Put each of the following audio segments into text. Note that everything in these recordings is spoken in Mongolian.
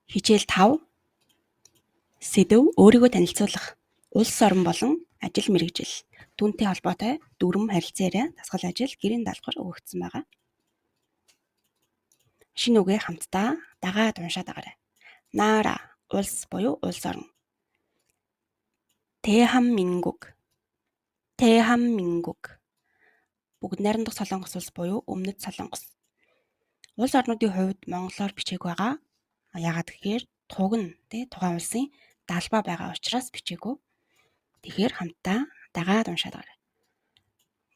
Хичээл 5 сэдэв өөрийгөө танилцуулах улс орон болон ажил мэргэжил түүнтэй холбоотой дүрм харилцан яриа дасгал ажил гэрийн даалгавар өгөгдсөн байгаа. Шинэ үгээ хамтдаа дагаад уншаад агараа. Наара улс буюу улс орн. Тэхаммингук бүгд найрамдах Солонгос улс буюу Өмнөд Солонгос. Улс орнуудын хувьд монголоор бичээг байгаа. Яагаад гэхээр туг нь тухайн улсын далбаа байгаа учраас бичээгүй. Тэгэхээр хамтдаа дагаад уншаад агараа.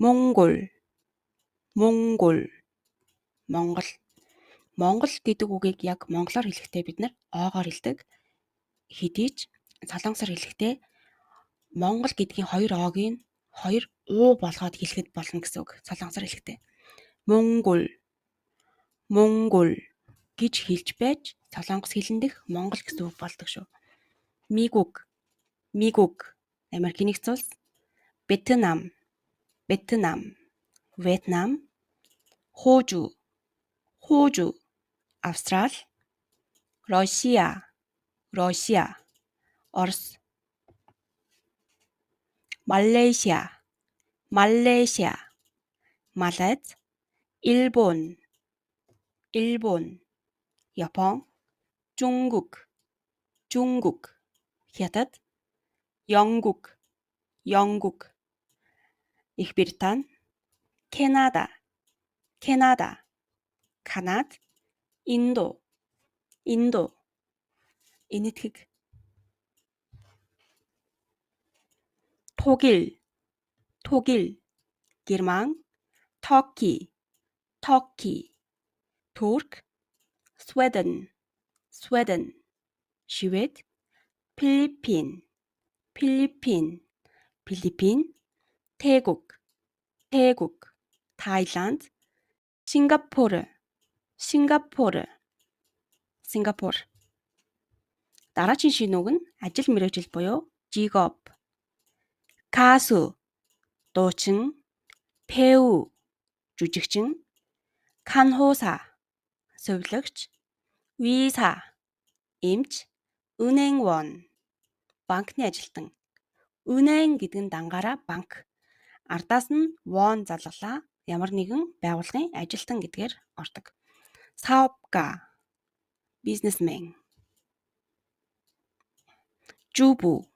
Монгол Монгол гэдэг үгийг яг монголоор хэлэхдээ бид нар оогоор хэлдэг. Хэдий ч солонгосоор хэлэхдээ монгол гэдгийн хоёр оогийн хоёр уу болгоод хэлэхэд болно гэсэн үг. Солонгосоор хэлэхдээ монгол гэж хэлж байж солонгос хэлэн дэх монгол гэсэн үг болдог шүү. Мигуг Америкийн нэгдсэн улс, Вьетнам, Хожу, Австрали, Россия, Орос, Малайз, Илбон, Япон, Жунгук, Хятад, 영국, Их Британь, Канада, Канад, Индо, Энэтхэг, 독일, Герман, 터키, турк, Sweden, Швед, 필리핀, 태국, 타일란드, 싱가포르. Дараагийн шинэ үг нь ажил мэргэжил буюу 직업. 가수, дуучин, 배우, жүжигчин, 간호사, сувилагч, 의사, эмч, 은행원, банкны ажилтан. 은행 гэдэг нь дангаараа банк. Ардаас нь won залгалаа ямар нэгэн байгууллагын ажилтан гэдгээр ордог. 사업가, бизнесмен. 주부,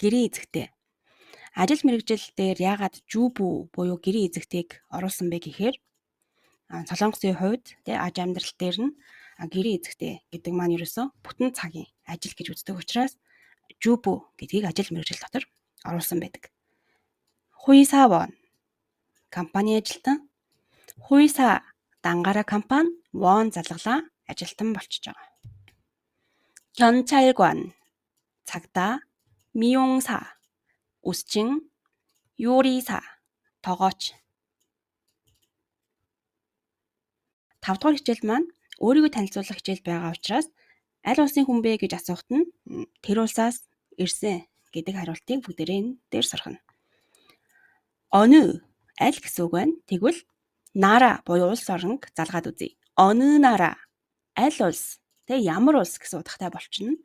гэрийн эзэгтэй. Ажил мэргэжил дээр яагаад 주부 буюу гэрийн эзэгтэйг оруулсан бэ гэхээр Солонгосын хувьд аж амьдрал дээр нь гэрийн эзэгтэй гэдэг маань ерөөсөө бүтэн цагийн ажил гэж үздэг учраас 주부 гэдгийг ажил мэргэжил дотор оруулсан байдаг. 회사원, компани ажилтан. 회사 дангаараа компани, won залгалаа ажилтан болчихж байгаа. 경찰관, цагдаа, 미용사, үсчин, 요리사, тогооч. 5 дугаар хичээл маань өөрийгөө танилцуулах хичээл байгаа учраас аль улсын хүн бэ гэж асуухад нь тэр улсаас ирсэн гэдэг хариултыг бүгдээрээ дээр сурхана. 어느 аль гэсэн үг байна. Тэгвэл 나라 буюу улс орныг залгаад үзье. 어느 나라 аль улс ямар улс гэсэн утгатай болчихно.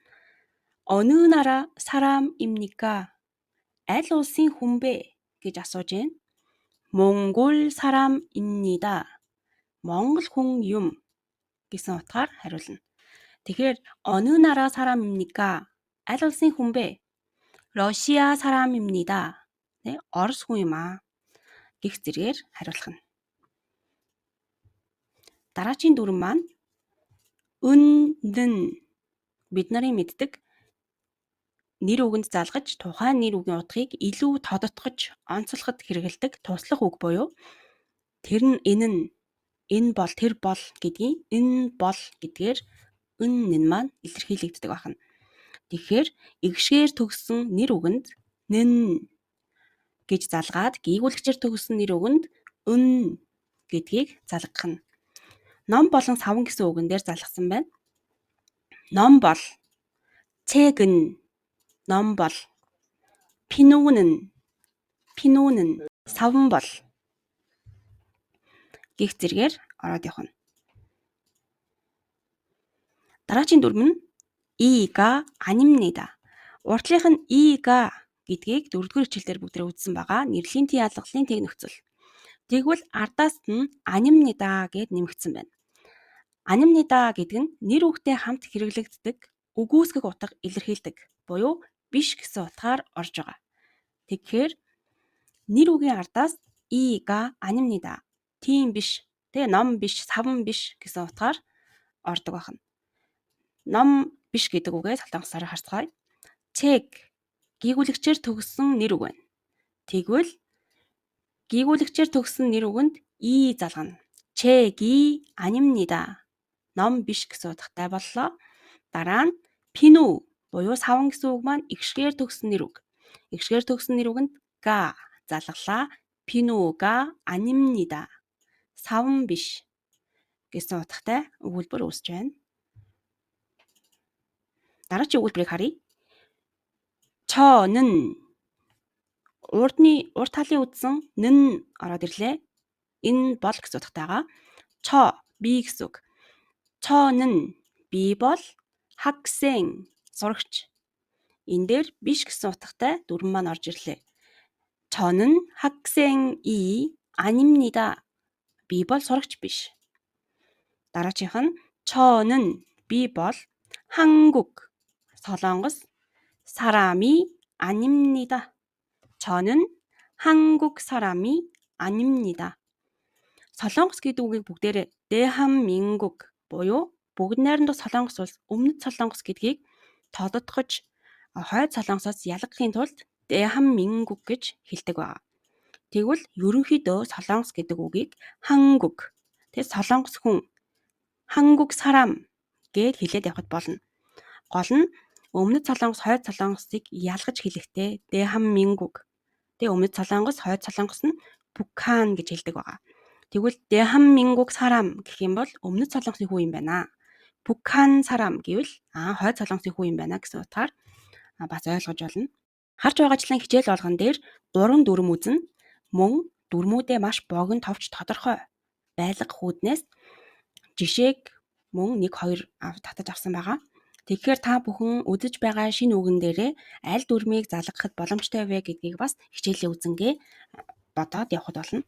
어느 나라 사람입니까? аль улсын хүн бэ гэж асууж байна. 몽골 사람입니다. Монгол хүн юм гэсэн утгаар хариулна. Тэгэхээр 어느 나라 사람입니까? аль улсын хүн бэ? 러시아 사람입니다. Орос хүн юм аа гэх зэргээр хариулах нь. Дараагийн дүрм маань 은는 бид нарын мэддэг нэр үгэнд залгаж тухайн нэр үгийн утгыг илүү тодотгож онцлоход хэрэгэлдэг туслах үг буюу тэр нь энэ бол тэр бол гэдгийг энэ бол гэдгээр 은는 маань илэрхийлэгддэг байна. Тэгэхээр игшгээр төгссөн нэр үгэнд нэн гэж залгаад гийгүүлэгчээр төгссөн нэр үгэнд 은 гэдгийг залгах нь. Ном болон савн гэсэн үгэн дээр залгасан байна. ном бол 책은 ном бол 피노는 савн бол гих зэргээр ороод явна. Дараагийн дүрм нь 이가 아닙니다. Уртлынх нь 이가 гэдгийг 4-р хичээлээр бүгдээ үзсэн байгаа. Нэрлэлийн T ялгалын T нөхцөл. Тэгвэл ардаас нь анимнида гэд нэмэгдсэн байна. Анимнида гэдэг нь нэр үгтэй хамт хэрэглэгддэг үгүйсгэх утга илэрхийлдэг буюу биш гэсэн утгаар орж байгаа. Тэгэхээр нэр үгийн ардаас и가 анимнида. Тийм биш, ном биш, савн биш гэсэн утгаар ордог байна. Ном биш гэдэг үгээ солонгосоор харцгаая. Чек гийгүүлэгчээр төгссөн нэр үг байна. Тэгвэл гийгүүлэгчээр төгссөн нэр үгэнд и залгана. Чеги анимнида. Ном биш гэсэн утгатай боллоо. Дараа нь пину буюу савн гэсэн үг маань игшгээр төгссөн нэр үг. Игшгээр төгссөн нэр үгэнд га залгалаа. Пинуга анимнида. Савн биш гэсэн утгатай өгүүлбэр үүсэж байна. Дараагийн өгүүлбэрийг харъя. Чонын урд талын үдсэн нэн ороод ирлээ. Энэ бол гэсэн утгатайгаа. Чо би гэсэн үг. Чонын би бол 학생 сурагч. Энэ дээр биш гэсэн утгатай дүрм маань орж ирлээ. 저는 학생이 아닙니다. Би бол сурагч биш. Дараачих нь 저는 би бол 한국 солонгос 사람이 아닙니다. 저는 한국 사람이 아닙니다. солонгос гэдэг үгийг бүгдээрээ 대한민국 буюу бүгд найрамдах солонгос улс өмнөд солонгос гэдгийг тодотгож хойд солонгосоос ялгахын тулд 대한민국 гэж хэлдэг байна. Тэгвэл ерөнхийдөө солонгос гэдэг үгийг 한국 солонгос хүн 한국 사람 гэд хэлээд явахд болно. Гол нь өмнөд солонгос хойд солонгосыг ялгаж хэлэхдээ 대한민국. өмнөд солонгос хойд солонгос нь 북한 гэж хэлдэг байгаа. Тэгвэл 대한민국 사람 гэх юм бол өмнөд солонгосын хүн юм байна. 북한 사람 гэвэл хойд солонгосын хүн юм байна гэсэн утгаар бас ойлгож болно. Харж байгаачлан хичээл болгон дээр 3 дүрм үзэн мөн дүрмүүдээ маш богино товч тодорхой байлга хүүднээс жишээг мөн 1-2 татаж авсан байгаа. Тэгэхээр та бүхэн үзэж байгаа шинэ үгэн дээрээ аль дүрмийг залгахад боломжтой вэ гэдгийг бас хичээлийн үзэнгээ бодоод явахд болно.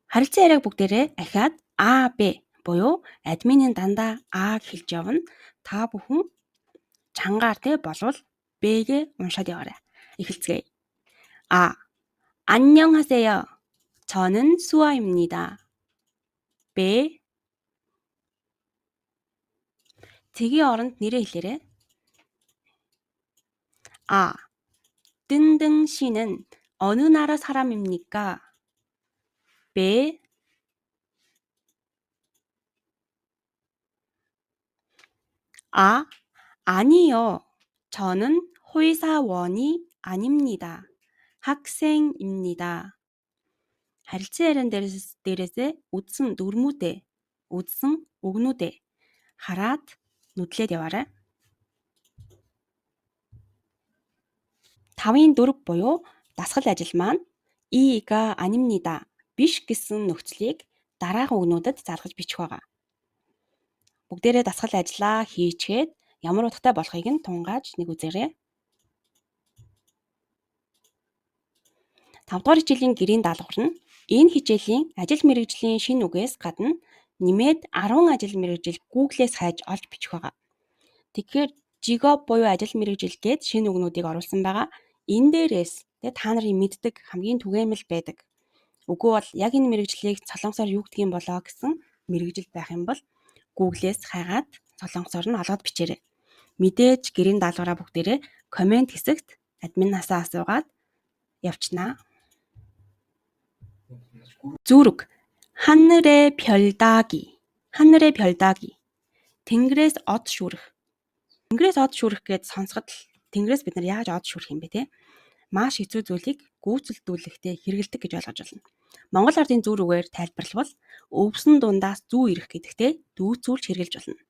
Харилцаа яриаг бүгдээрээ ахаад А, Б буюу админийн дандаа А хэлж явна. Та бүхэн чангаар болвол Б-гээ уншаад яваарай. эхэлцгээе. А. 안녕하세요. 저는 수아입니다. B. Тгийн оронд нэрээ хэлээрэй. A. 뜬등 씨는 어느 나라 사람입니까? B. A. 아니요. 저는 회사원이 아닙니다. 학생입니다. харилцан яриан дээрээсээ үзсэн дүрмүүдээ, үзсэн үгнүүдээ хараад нүдлээд яваарай. 5-ын 4 буюу дасгал ажил маань 이가 아닙니다. биш гэсэн нөхцөлийг дараагийн үгнүүдэд залгаж бичих байгаа. бүгдээрээ дасгал ажиллаа хийчгээд ямар утгатай болохыг нь тунгааж нэг үзээрэй. 5-р хичээлийн гэрийн даалгавар нь энэ хичээлийн ажил мэргэжлийн шинэ үгээс гадна нэмээд 10 ажил мэргэжил Google-ээс хайж олж бичих байгаа. Тэгэхээр жигоп буюу ажил мэргэжил гээд шинэ үгнүүдийг оруулсан байгаа. Энэ дээрээс та нарын мэддэг хамгийн түгээмэл байдаг. Үгүй бол яг энэ мэргэжлийг солонгосоор юу гэдгийг болоо гэсэн мэргэжил байх юм бол Google-ээс хайгаад солонгосоор нь олоод бичээрэй. Мэдээж гэрийн даалгавраа бүгдээрээ комент хэсэгт админасаа асуугаад явчихнаа. Зүрэг. 하늘의 별따기. 하늘의 별따기. тэнгэрээс од шүрэх. Тэнгэрээс од шүрэх гэж сонсоход тэнгэрээс бид нар яаж од шүрэх юм бэ те? Маш хэцүү зүйлийг гүйцэлдүүлэхдээ хэрэгэлдэг гэж ойлгож байна. Монгол ардын зүр үгээр тайлбарлавал өвсөн дундаас зүү ирэх гэдэгтэй дүүцүүлж хэрэгжилж болно.